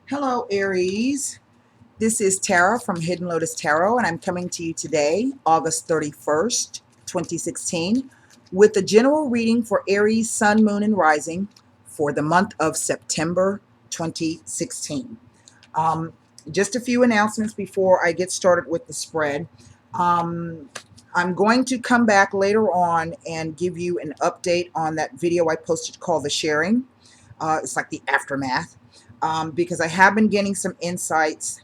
Hello, Aries. This is Tara from Hiddenlotus Tarot, and I'm coming to you today, August 31st, 2016, with a general reading for Aries, Sun, Moon, and Rising for the month of September 2016. Um, just a few announcements before I get started with the spread. Um, I'm going to come back later on and give you an update on that video I posted called The Sharing. It's like the aftermath. Because I have been getting some insights,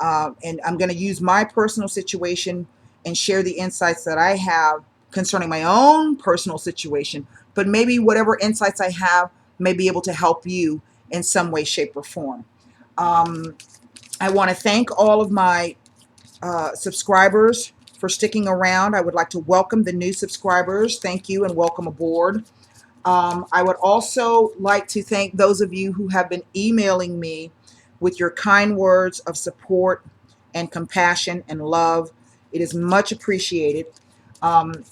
and I'm going to use my personal situation and share the insights that I have concerning my own personal situation, but maybe whatever insights I have may be able to help you in some way, shape, or form. Um, I want to thank all of my subscribers for sticking around. I would like to welcome the new subscribers. Thank you and welcome aboard. I would also like to thank those of you who have been emailing me with your kind words of support and compassion and love. It is much appreciated. Um,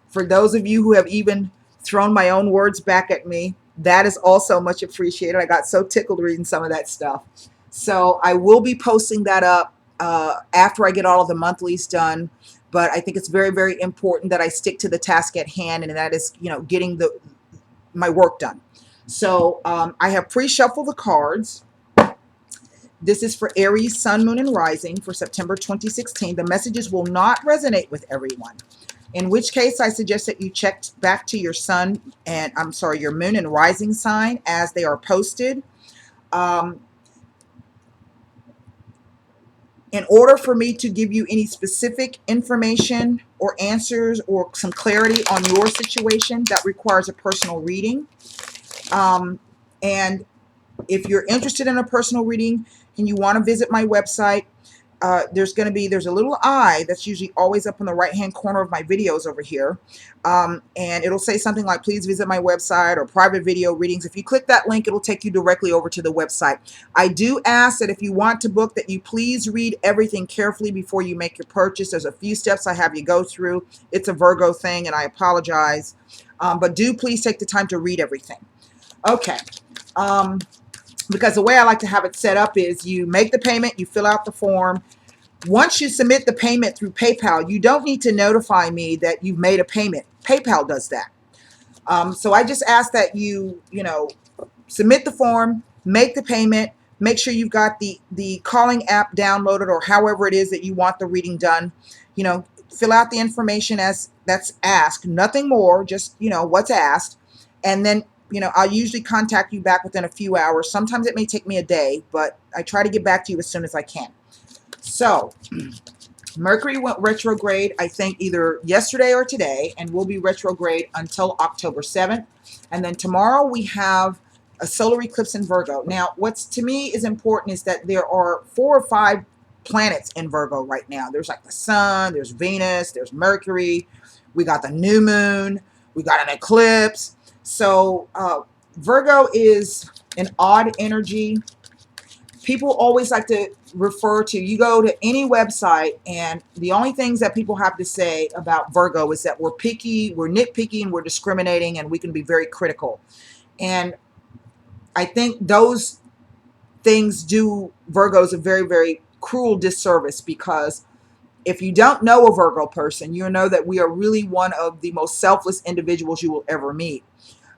for those of you who have even thrown my own words back at me, that is also much appreciated. I got so tickled reading some of that stuff. So I will be posting that up after I get all of the monthlies done. But I think it's very, very important that I stick to the task at hand, and that is, getting my work done. So I have pre-shuffled the cards. This is for Aries, Sun, Moon, and Rising for September 2016. The messages will not resonate with everyone, in which case I suggest that you check back to your sun and your moon and rising sign as they are posted. Um, in order for me to give you any specific information or answers or some clarity on your situation, that requires a personal reading. And if you're interested in a personal reading and you want to visit my website, there's a little eye that's usually always up in the right hand corner of my videos over here, and it'll say something like please visit my website or private video readings. If you click that link, it'll take you directly over to the website. I do ask that if you want to book, that you please read everything carefully before you make your purchase. There's a few steps I have you go through. It's a Virgo thing, and I apologize, but do please take the time to read everything. Okay. Because the way I like to have it set up is you make the payment, you fill out the form. Once you submit the payment through PayPal, you don't need to notify me that you've made a payment. PayPal does that. So I just ask that you submit the form, make the payment, make sure you've got the calling app downloaded or however it is that you want the reading done. Fill out the information as that's asked, nothing more, just what's asked, and then I'll usually contact you back within a few hours. Sometimes it may take me a day, but I try to get back to you as soon as I can. So Mercury went retrograde, I think either yesterday or today, and will be retrograde until October 7th. And then tomorrow we have a solar eclipse in Virgo. Now, what's to me is important is that there are 4 or 5 planets in Virgo right now. There's like the sun, there's Venus, there's Mercury, we got the new moon, we got an eclipse. So Virgo is an odd energy. People always like to refer to, you go to any website and the only things that people have to say about Virgo is that we're picky, we're nitpicky, and we're discriminating, and we can be very critical. And I think those things do Virgos a very, very cruel disservice, because if you don't know a Virgo person, you know that we are really one of the most selfless individuals you will ever meet.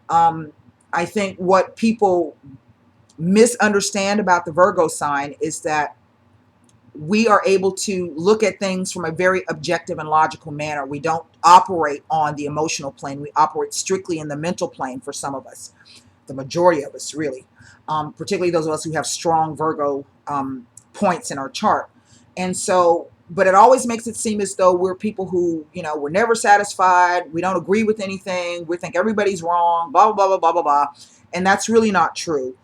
I think what people misunderstand about the Virgo sign is that we are able to look at things from a very objective and logical manner. We don't operate on the emotional plane. We operate strictly in the mental plane for some of us, the majority of us really, particularly those of us who have strong Virgo points in our chart. And so, but it always makes it seem as though we're people who, we're never satisfied. We don't agree with anything. We think everybody's wrong, blah, blah, blah, blah, blah, blah. And that's really not true.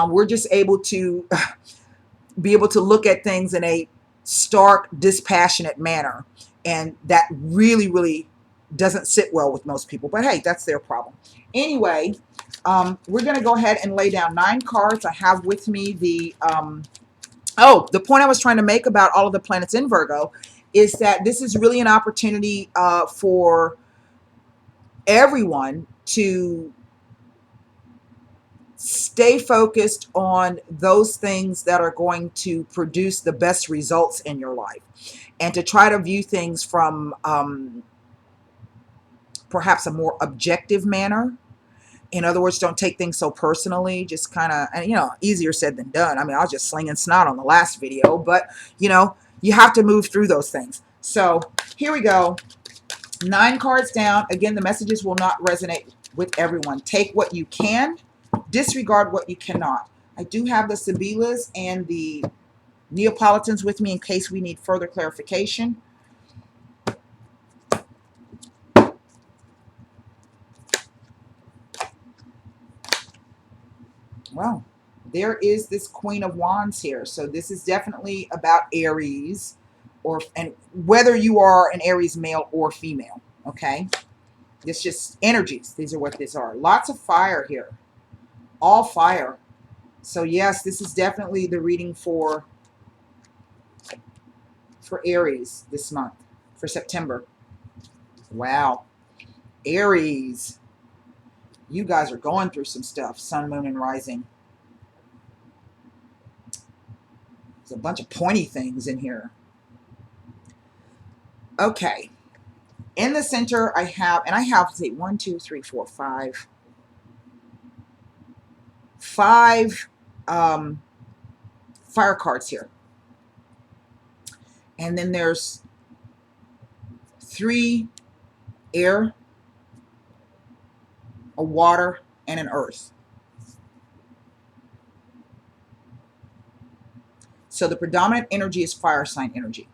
We're just able to be able to look at things in a stark, dispassionate manner. And that really, really doesn't sit well with most people. But hey, that's their problem. Anyway, we're going to go ahead and lay down 9 cards. I have with me the point I was trying to make about all of the planets in Virgo is that this is really an opportunity for everyone to Stay focused on those things that are going to produce the best results in your life, and to try to view things from perhaps a more objective manner. In other words, don't take things so personally. Just kind of, and easier said than done. I mean, I was just slinging snot on the last video, but you have to move through those things. So here we go. 9 cards down. Again, the messages will not resonate with everyone. Take what you can, disregard what you cannot. I do have the Sibilas and the Neapolitans with me in case we need further clarification. Well, there is this Queen of Wands here. So this is definitely about Aries, and whether you are an Aries male or female, okay? It's just energies. These are what these are. Lots of fire here. All fire. So yes, this is definitely the reading for Aries this month, for September. Wow. Aries. You guys are going through some stuff. Sun, moon, and rising. There's a bunch of pointy things in here. Okay. In the center, I have, let's see, 1, 2, 3, 4, 5. 5 fire cards here. And then there's 3 air, a water, and an earth. So the predominant energy is fire sign energy.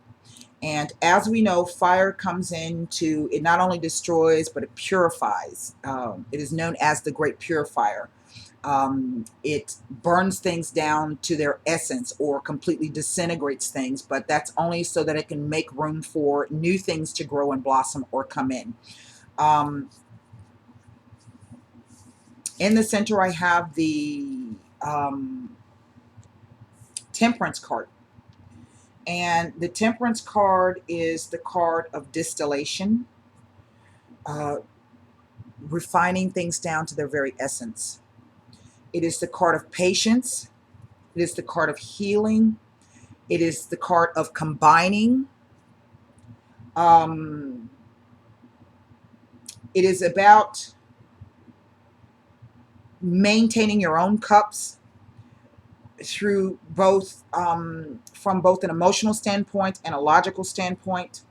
And as we know, fire comes into, it not only destroys, but it purifies. It is known as the Great Purifier. It burns things down to their essence or completely disintegrates things, but that's only so that it can make room for new things to grow and blossom or come in. In the center, I have the Temperance card. And the Temperance card is the card of distillation, refining things down to their very essence. It is the card of patience. It is the card of healing. It is the card of combining. It is about maintaining your own cups through both, from both an emotional standpoint and a logical standpoint,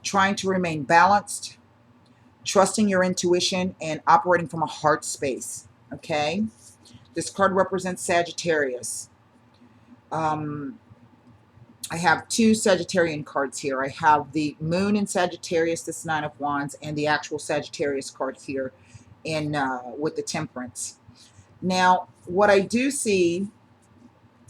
trying to remain balanced, trusting your intuition, and operating from a heart space. Okay, this card represents Sagittarius. I have 2 Sagittarian cards here. I have the Moon in Sagittarius, this 9 of Wands, and the actual Sagittarius card here in with the Temperance. Now, what I do see,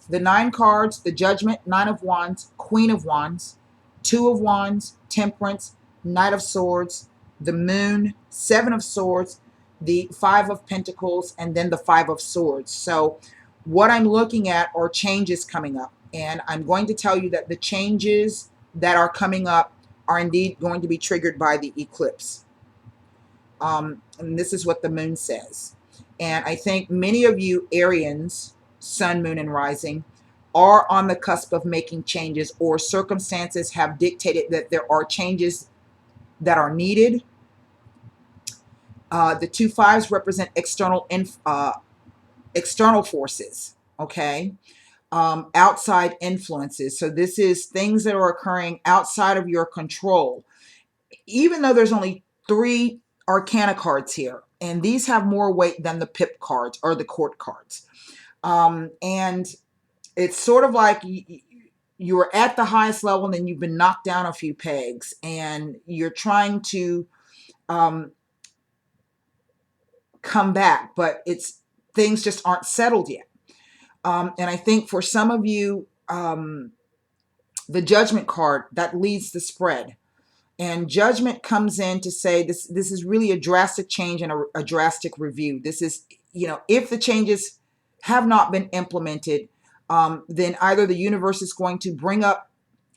the 9 cards, the Judgment, 9 of Wands, Queen of Wands, 2 of Wands, Temperance, Knight of Swords, the Moon, 7 of Swords, the 5 of Pentacles, and then the 5 of Swords. So what I'm looking at are changes coming up. And I'm going to tell you that the changes that are coming up are indeed going to be triggered by the eclipse. And this is what the Moon says. And I think many of you Arians, Sun, Moon, and Rising, are on the cusp of making changes, or circumstances have dictated that there are changes that are needed. The 2 5s represent external forces, okay? Outside influences. So this is things that are occurring outside of your control. Even though there's only 3 Arcana cards here, and these have more weight than the Pip cards or the Court cards. And it's sort of like you're at the highest level and then you've been knocked down a few pegs, and you're trying to come back, but things just aren't settled yet. And I think for some of you, the Judgment card, that leads the spread. And Judgment comes in to say this is really a drastic change and a drastic review. This is, if the changes have not been implemented, then either the universe is going to bring up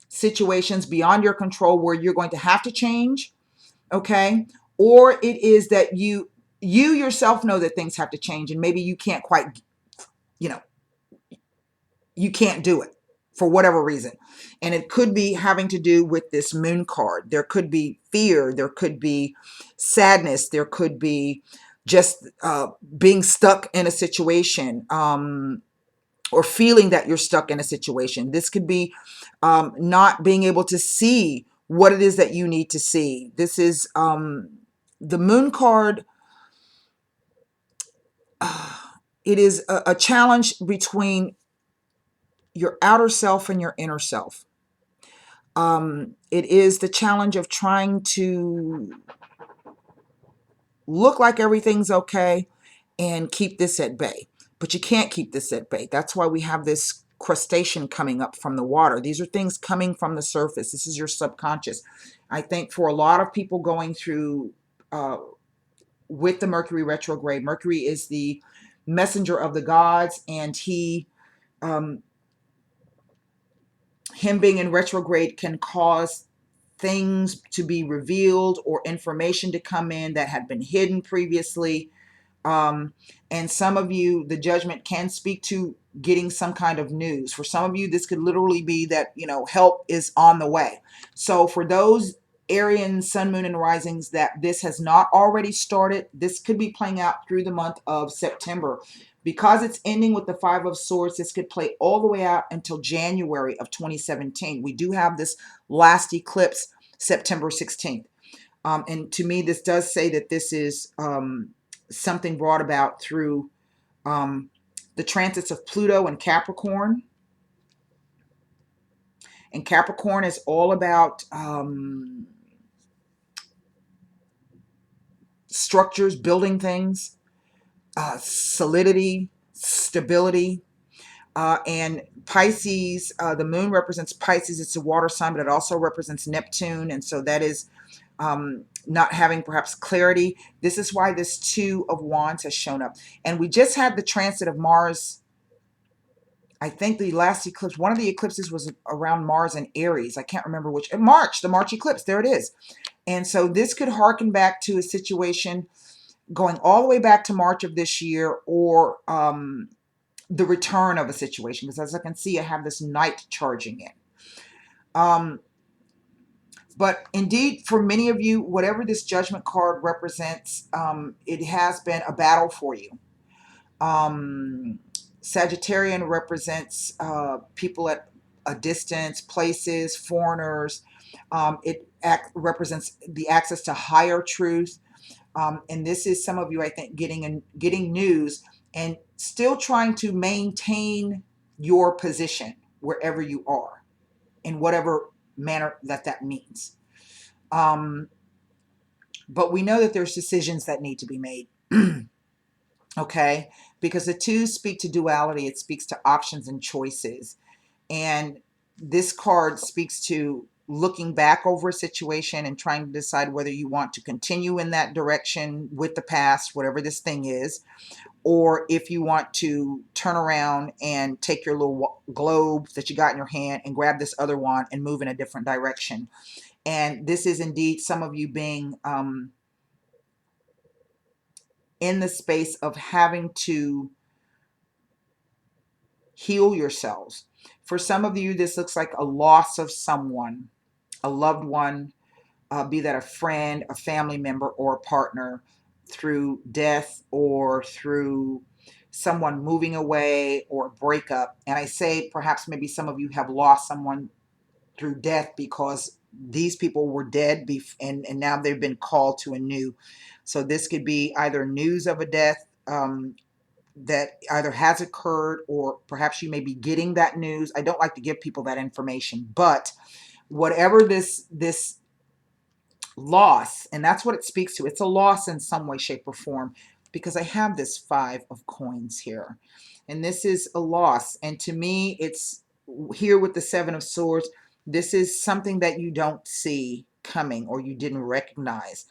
situations beyond your control where you're going to have to change, okay? Or it is that you you yourself know that things have to change, and maybe you can't quite, you know, you can't do it for whatever reason. And it could be having to do with this moon card. There could be fear, there could be sadness, there could be just being stuck in a situation, or feeling that you're stuck in a situation. This could be not being able to see what it is that you need to see. This is the moon card. It is a challenge between your outer self and your inner self. It is the challenge of trying to look like everything's okay and keep this at bay. But you can't keep this at bay. That's why we have this crustacean coming up from the water. These are things coming from the surface. This is your subconscious. I think for a lot of people going through with the Mercury retrograde, Mercury is the messenger of the gods, and him being in retrograde can cause things to be revealed or information to come in that had been hidden previously. And some of you, the judgment can speak to getting some kind of news. For some of you, this could literally be that, you know, help is on the way. So for those Arian sun, moon, and risings that this has not already started, this could be playing out through the month of September. Because it's ending with the Five of Swords, this could play all the way out until January of 2017. We do have this last eclipse, September 16th. And to me, this does say that this is something brought about through the transits of Pluto and Capricorn. And Capricorn is all about structures, building things, solidity, stability. And Pisces, the moon represents Pisces. It's a water sign, but it also represents Neptune. And so that is not having perhaps clarity. This is why this Two of Wands has shown up. And we just had the transit of Mars. I think the last eclipse, one of the eclipses was around Mars and Aries. I can't remember which. March, the March eclipse. There it is. And so this could harken back to a situation going all the way back to March of this year, or the return of a situation. Because as I can see, I have this Knight charging in. But indeed, for many of you, whatever this Judgment card represents, it has been a battle for you. Sagittarian represents people at a distance, places, foreigners. It represents the access to higher truth. And this is some of you, I think, getting news and still trying to maintain your position wherever you are, in whatever manner that means. But we know that there's decisions that need to be made. Okay, because the twos speak to duality. It speaks to options and choices. And this card speaks to looking back over a situation and trying to decide whether you want to continue in that direction with the past, whatever this thing is, or if you want to turn around and take your little globe that you got in your hand and grab this other one and move in a different direction. And this is indeed some of you being in the space of having to heal yourselves. For some of you, this looks like a loss of someone, a loved one, be that a friend, a family member, or a partner, through death or through someone moving away or breakup. And I say perhaps maybe some of you have lost someone through death because these people were dead and now they've been called to a new. So this could be either news of a death that either has occurred, or perhaps you may be getting that news. I don't like to give people that information, but whatever this loss, and that's what it speaks to. It's a loss in some way, shape, or form, because I have this Five of Coins here, and this is a loss. And to me, it's here with the Seven of Swords. This is something that you don't see coming or you didn't recognize.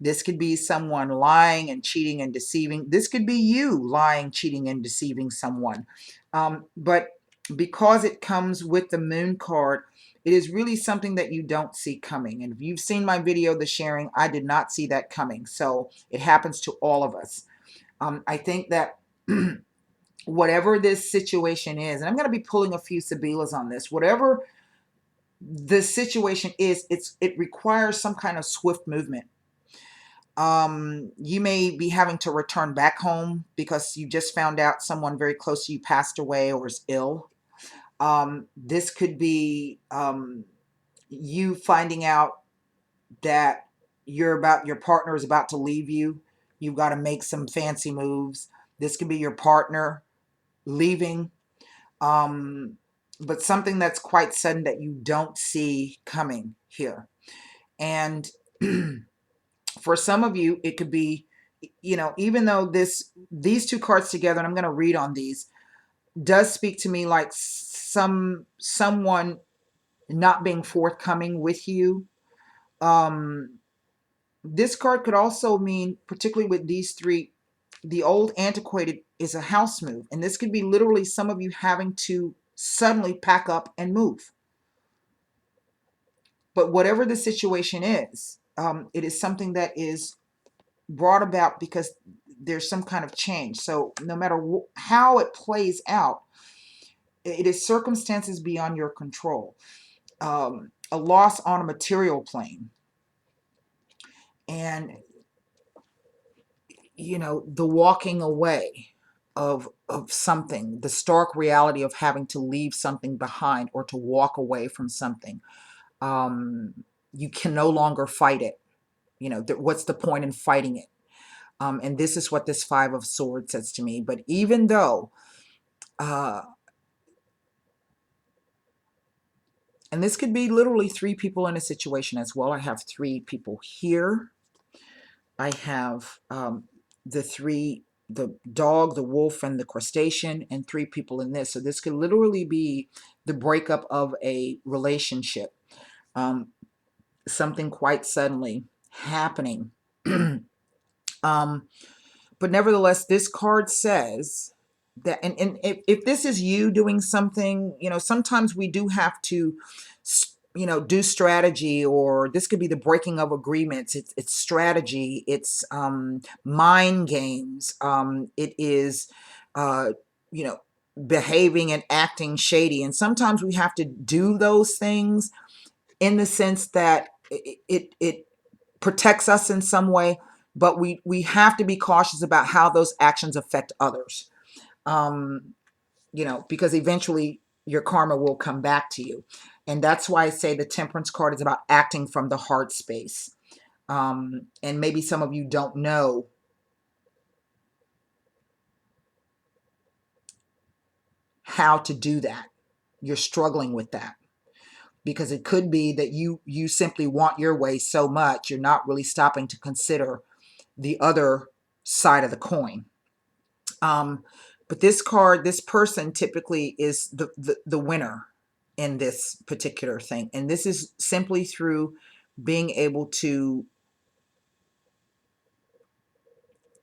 This could be someone lying and cheating and deceiving. This could be you lying, cheating, and deceiving someone. But because it comes with the Moon card, It is really something that you don't see coming. And if you've seen my video, the sharing, I did not see that coming. So it happens to all of us. I think that whatever this situation is, and I'm going to be pulling a few Sabilas on this, whatever the situation is, it requires some kind of swift movement. You may be having to return back home because you just found out someone very close to you passed away or is ill. This could be you finding out that your partner is about to leave you. You've got to make some fancy moves. This could be your partner leaving, but something that's quite sudden that you don't see coming here. And for some of you, it could be, you know, even though these two cards together, and I'm going to read on these, does speak to me like someone not being forthcoming with you. This card could also mean, particularly with these three, the old antiquated is a house move. And this could be literally some of you having to suddenly pack up and move. But whatever the situation is, it is something that is brought about because there's some kind of change. So no matter how it plays out, it is circumstances beyond your control. A loss on a material plane. And, you know, the walking away of something, the stark reality of having to leave something behind or to walk away from something. You can no longer fight it. You know, what's the point in fighting it? And this is what this Five of Swords says to me. But even though, and this could be literally three people in a situation as well. I have three people here. I have the dog, the wolf, and the crustacean, and three people in this. So this could literally be the breakup of a relationship. Something quite suddenly happening. But nevertheless, this card says that, and if this is you doing something, you know, sometimes we do have to, you know, do strategy, or this could be the breaking of agreements. It's strategy. It's mind games. It is, you know, behaving and acting shady. And sometimes we have to do those things in the sense that it protects us in some way, but we have to be cautious about how those actions affect others. You know, because eventually your karma will come back to you. And that's why I say the Temperance card is about acting from the heart space. And maybe some of you don't know how to do that. You're struggling with that. Because it could be that you simply want your way so much, you're not really stopping to consider the other side of the coin. But this card, this person typically is the winner in this particular thing. And this is simply through being able to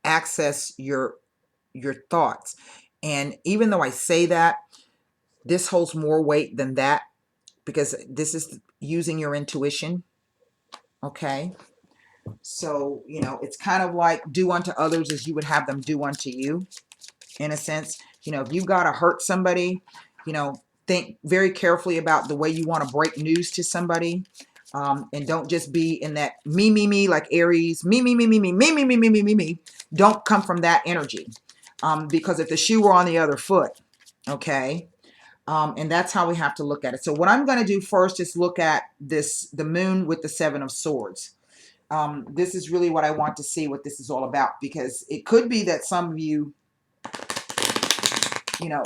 access your thoughts. And even though I say that, this holds more weight than that, because this is using your intuition. Okay. So, you know, it's kind of like do unto others as you would have them do unto you, in a sense. You know, if you've got to hurt somebody, you know, think very carefully about the way you want to break news to somebody. And don't just be in that me, like Aries, me. Don't come from that energy. Because if the shoe were on the other foot, okay. And that's how we have to look at it. So what I'm going to do first is look at the moon with the Seven of Swords. This is really what I want to see what this is all about, because it could be that some of you, you know,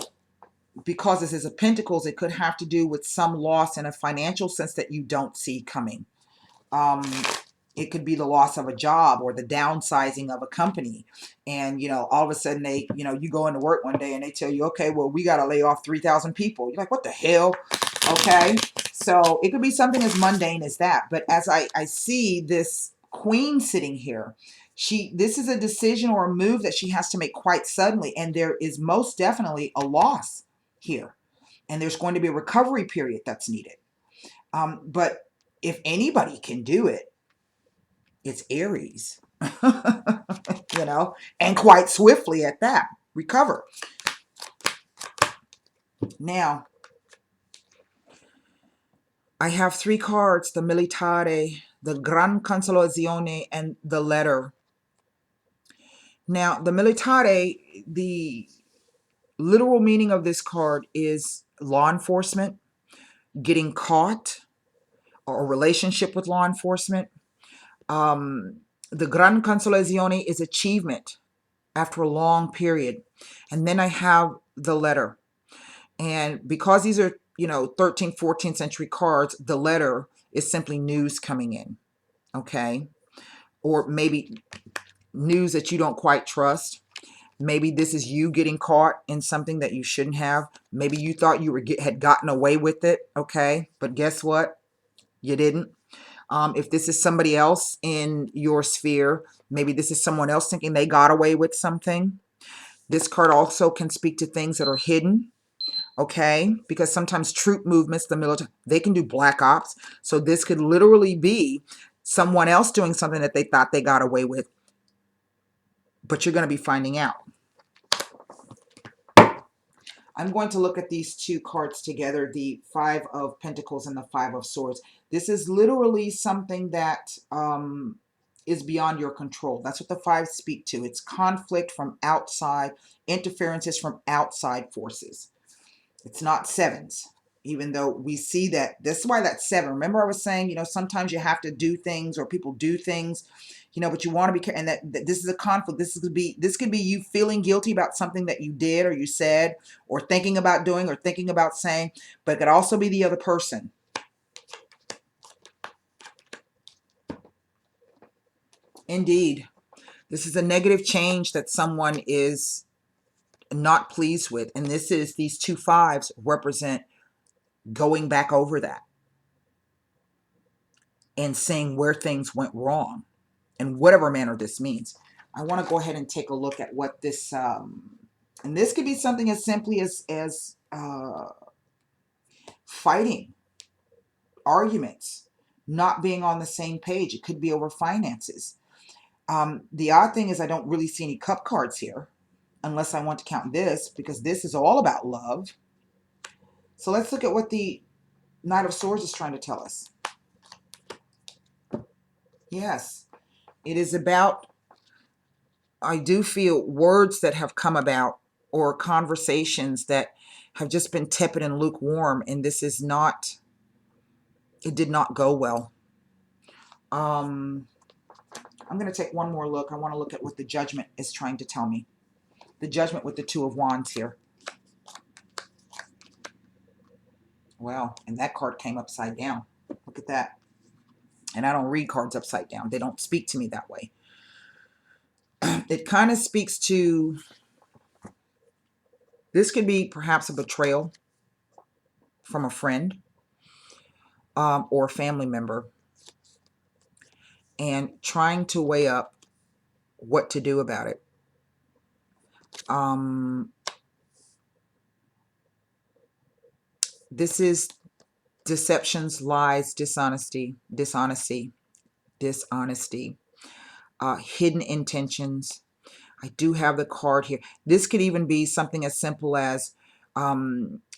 because this is a Pentacles, it could have to do with some loss in a financial sense that you don't see coming. It could be the loss of a job or the downsizing of a company. And, you know, all of a sudden you go into work one day and they tell you, okay, well, we got to lay off 3,000 people. You're like, what the hell? Okay. So it could be something as mundane as that. But as I see this Queen sitting here, this is a decision or a move that she has to make quite suddenly. And there is most definitely a loss here. And there's going to be a recovery period that's needed. But if anybody can do it, it's Aries. You know, and quite swiftly at that. Recover. Now, I have 3 cards, the Militare, the Gran Consolazione, and the Letter. Now, the Militare, the literal meaning of this card is law enforcement, getting caught, or a relationship with law enforcement. The Gran Consolazione is achievement after a long period. And then I have the Letter. And because these are, 13th, 14th century cards, the Letter is simply news coming in, okay? Or maybe news that you don't quite trust. Maybe this is you getting caught in something that you shouldn't have. Maybe you thought you had gotten away with it, okay? But guess what? You didn't. If this is somebody else in your sphere, maybe this is someone else thinking they got away with something. This card also can speak to things that are hidden, okay? Because sometimes troop movements, the military, they can do black ops. So this could literally be someone else doing something that they thought they got away with, but you're going to be finding out. I'm going to look at these 2 cards together, the 5 of Pentacles and the 5 of Swords. This is literally something that is beyond your control. That's what the 5 speak to. It's conflict from outside, interferences from outside forces. It's not 7s, even though we see that. That's why that's 7. Remember I was saying, sometimes you have to do things or people do things, but you want to be careful. And that this is a conflict. This could be you feeling guilty about something that you did or you said or thinking about doing or thinking about saying, but it could also be the other person. Indeed. This is a negative change that someone is not pleased with. And these 2 5s represent going back over that and seeing where things went wrong in whatever manner this means. I want to go ahead and take a look at what this, and this could be something as simply as fighting, arguments, not being on the same page. It could be over finances. The odd thing is I don't really see any cup cards here, unless I want to count this, because this is all about love. So let's look at what the Knight of Swords is trying to tell us. Yes, it is about, I do feel, words that have come about or conversations that have just been tepid and lukewarm, and this is not, it did not go well. I'm going to take one more look. I want to look at what the Judgment is trying to tell me. The Judgment with the 2 of Wands here. Well, and that card came upside down. Look at that. And I don't read cards upside down. They don't speak to me that way. It kind of speaks to, this could be perhaps a betrayal from a friend or a family member, and trying to weigh up what to do about it. This is deceptions, lies, dishonesty, hidden intentions. I do have the card here. This could even be something as simple as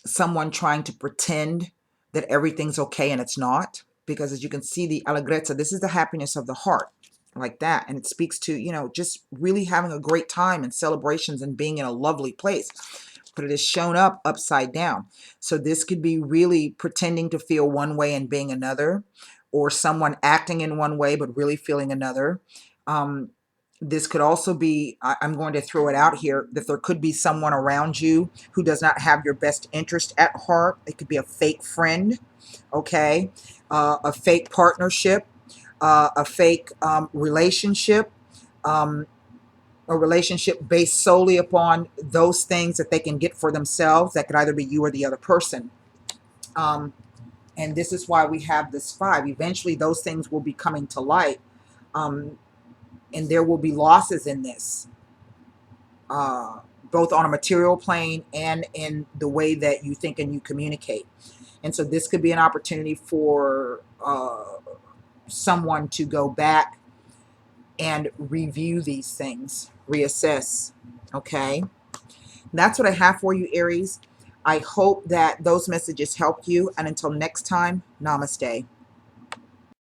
someone trying to pretend that everything's okay and it's not. Because as you can see, the Allegrezza, this is the happiness of the heart, like that. And it speaks to, just really having a great time and celebrations and being in a lovely place. But it is shown up upside down. So this could be really pretending to feel one way and being another, or someone acting in one way but really feeling another. This could also be, I'm going to throw it out here, that there could be someone around you who does not have your best interest at heart. It could be a fake friend, okay? A fake partnership, a fake relationship, a relationship based solely upon those things that they can get for themselves. That could either be you or the other person. And this is why we have this 5. Eventually, those things will be coming to light. And there will be losses in this, both on a material plane and in the way that you think and you communicate. And so this could be an opportunity for someone to go back and review these things, reassess. Okay, that's what I have for you, Aries. I hope that those messages helped you. And until next time, namaste.